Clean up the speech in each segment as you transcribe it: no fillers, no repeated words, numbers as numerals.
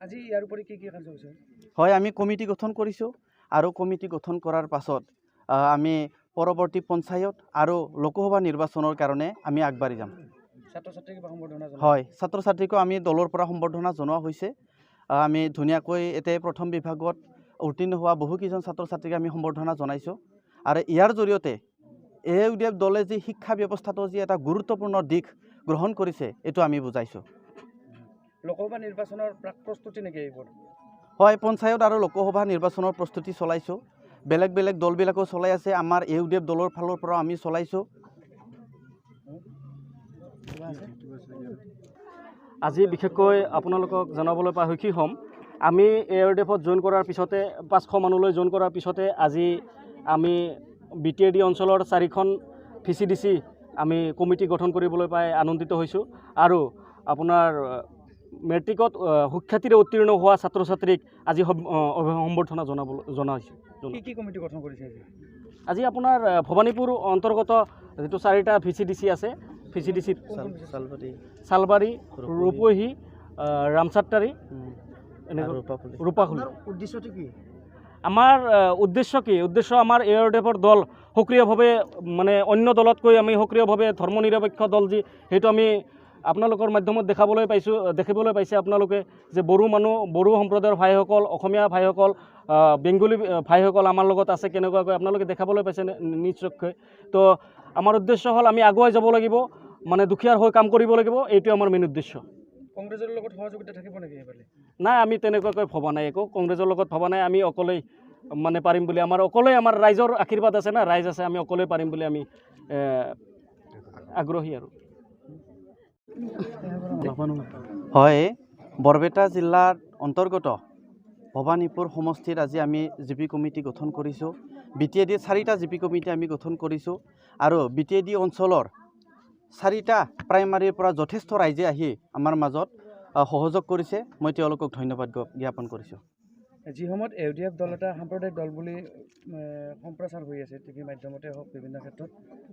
আজি ইয়াৰ উপৰি কি কাৰ্যসূচী হয় আমি কমিটি গঠন কৰিছোঁ আৰু কমিটি গঠন কৰাৰ পাছত আমি পৰৱৰ্তী পঞ্চায়ত আৰু লোকসভা নিৰ্বাচনৰ কাৰণে আমি আগবাঢ়ি যাম হয় ছাত্ৰ ছাত্ৰীকো আমি দলৰ পৰা সম্বৰ্ধনা জনোৱা হৈছে আমি ধুনীয়াকৈ এতে প্ৰথম বিভাগত উত্তীৰ্ণ হোৱা বহুকেইজন ছাত্ৰ ছাত্ৰীক আমি সম্বৰ্ধনা জনাইছোঁ আৰু ইয়াৰ জৰিয়তে AUDF দলে যি শিক্ষা ব্যৱস্থাটো যি এটা গুৰুত্বপূৰ্ণ দিশ গ্ৰহণ কৰিছে এইটো আমি বুজাইছোঁ লোকসভা নিৰ্বাচনৰ প্ৰাক প্ৰস্তুতি নেকি এইবোৰ হয় পঞ্চায়ত আৰু লোকসভা নিৰ্বাচনৰ প্ৰস্তুতি চলাইছোঁ বেলেগ বেলেগ দলবিলাকো চলাই আছে আমাৰ AUDF দলৰ ফালৰ পৰা আমি চলাইছোঁ আজি বিশেষকৈ আপোনালোকক জনাবলৈ পাই সুখী হ'ম আমি AUDFত জইন কৰাৰ পিছতে 500 মানুহলৈ জইন কৰাৰ পিছতে আজি আমি BTAD অঞ্চলৰ 4খন VCDC আমি কমিটি গঠন কৰিবলৈ পাই আনন্দিত হৈছোঁ আৰু আপোনাৰ মেট্ৰিকত সুখ্যাতিৰে উত্তীৰ্ণ হোৱা ছাত্ৰ ছাত্ৰীক আজি সম্বৰ্ধনা জনাইছোঁ কি কমিটি গঠন কৰিছে আজি আপোনাৰ ভৱানীপুৰ অন্তৰ্গত যেটো 4টা VCDC আছে VCDC সালবাৰী ৰূপহী ৰামচাট্টাৰী ৰূপাখুলি উদ্দেশ্যটো কি আমাৰ উদ্দেশ্য আমাৰ AUDFৰ দল সক্ৰিয়ভাৱে মানে অন্য দলতকৈ আমি সক্ৰিয়ভাৱে ধৰ্মনিৰপেক্ষ দল যি সেইটো আমি আপোনালোকৰ মাধ্যমত দেখিবলৈ পাইছে আপোনালোকে যে বড়ো সম্প্ৰদায়ৰ ভাইসকল অসমীয়া ভাইসকল বেংগলী ভাইসকল আমাৰ লগত আছে কেনেকুৱাকৈ আপোনালোকে দেখাবলৈ পাইছে নিশ্চয়কৈ তো আমাৰ উদ্দেশ্য হ'ল আমি আগুৱাই যাব লাগিব মানে দুখীয়াৰ হৈ কাম কৰিব লাগিব এইটো আমাৰ মেইন উদ্দেশ্য কংগ্ৰেছৰ লগত সহযোগিতা থাকিব নেকি এবালে নাই আমি তেনেকুৱাকৈ ভবা নাই একো কংগ্ৰেছৰ লগত ভবা নাই আমি অকলেই মানে পাৰিম বুলি আমাৰ ৰাইজৰ আশীৰ্বাদ আছে না ৰাইজ আছে আমি অকলেই পাৰিম বুলি আমি আগ্ৰহী আৰু হয় বৰপেটা জিলাৰ অন্তৰ্গত ভৱানীপুৰ সমষ্টিত আজি আমি জিপি কমিটি গঠন কৰিছোঁ BTAD 4টা জিপি কমিটি আমি গঠন কৰিছোঁ আৰু BTAD অঞ্চলৰ 4টা প্ৰাইমাৰীৰ পৰা যথেষ্ট ৰাইজে আহি আমাৰ মাজত সহযোগ কৰিছে মই তেওঁলোকক ধন্যবাদ জ্ঞাপন কৰিছোঁ যি সময়ত AUDF দল এটা সাম্প্ৰদায়িক দল বুলি সম্প্ৰচাৰ হৈ আছে টিভি মাধ্যমতে হওক বিভিন্ন ক্ষেত্ৰত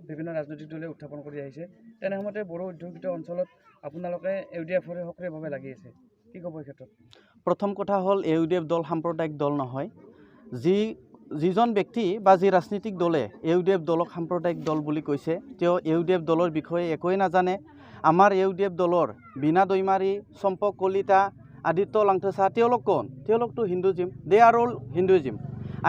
বিভিন্ন ৰাজনৈতিক দলে উত্থাপন কৰি আহিছে তেনে সময়তে বড়ো অধ্যুষিত অঞ্চলত আপোনালোকে AUDFৰে সক্ৰিয়ভাৱে লাগি আছে কি ক'ব এই ক্ষেত্ৰত প্ৰথম কথা হ'ল AUDF দল সাম্প্ৰদায়িক দল নহয় যিজন ব্যক্তি বা যি ৰাজনৈতিক দলে AUDF দলক সাম্প্ৰদায়িক দল বুলি কৈছে তেওঁ AUDF দলৰ বিষয়ে একোৱে নাজানে আমাৰ AUDF দলৰ বিনা দৈমাৰী চম্পক কলিতা আদিত্য লাংথেচা তেওঁলোক কোন তেওঁলোকটো Hinduism they are all Hinduism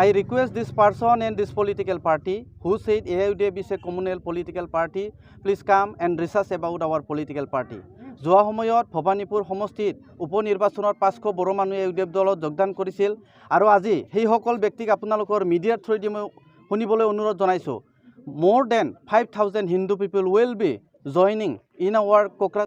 I request this person and this political party who said AUDF is a communal political party please come and research about our political party যোৱা সময়ত ভৱানীপুৰ সমষ্টিত উপনিৰ্বাচনত 500 বড়ো মানুহে AUDF দলত যোগদান কৰিছিল আৰু আজি সেইসকল ব্যক্তিক আপোনালোকৰ মিডিয়াৰ থ্ৰুদি মই শুনিবলৈ অনুৰোধ জনাইছোঁ more than 5,000 Hindu people will be joining in our